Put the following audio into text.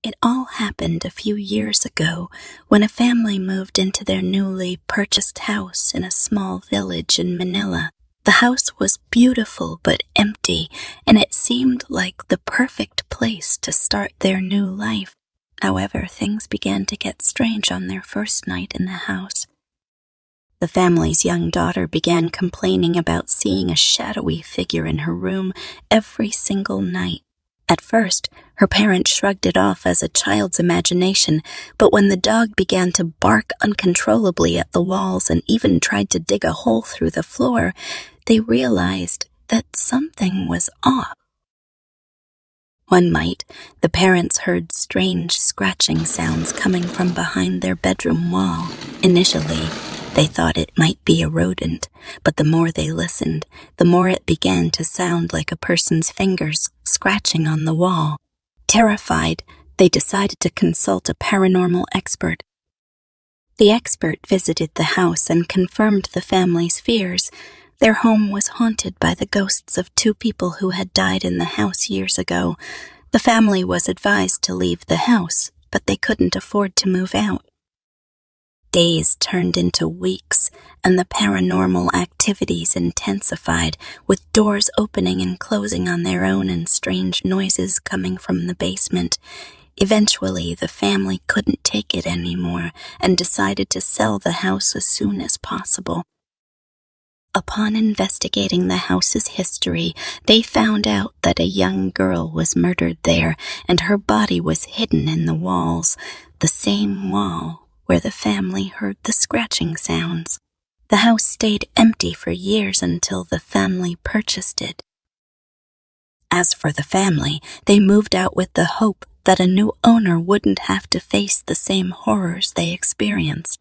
It all happened a few years ago when a family moved into their newly purchased house in a small village in Manila. The house was beautiful but empty, and it seemed like the perfect place to start their new life. However, things began to get strange on their first night in the house. The family's young daughter began complaining about seeing a shadowy figure in her room every single night. At first, her parents shrugged it off as a child's imagination, but when the dog began to bark uncontrollably at the walls and even tried to dig a hole through the floor, they realized that something was off. One night, the parents heard strange scratching sounds coming from behind their bedroom wall. Initially, they thought it might be a rodent, but the more they listened, the more it began to sound like a person's fingers scratching on the wall. Terrified, they decided to consult a paranormal expert. The expert visited the house and confirmed the family's fears. Their home was haunted by the ghosts of two people who had died in the house years ago. The family was advised to leave the house, but they couldn't afford to move out. Days turned into weeks, and the paranormal activities intensified, with doors opening and closing on their own and strange noises coming from the basement. Eventually, the family couldn't take it anymore and decided to sell the house as soon as possible. Upon investigating the house's history, they found out that a young girl was murdered there, and her body was hidden in the walls, the same wall where the family heard the scratching sounds. The house stayed empty for years until the family purchased it. As for the family, they moved out with the hope that a new owner wouldn't have to face the same horrors they experienced.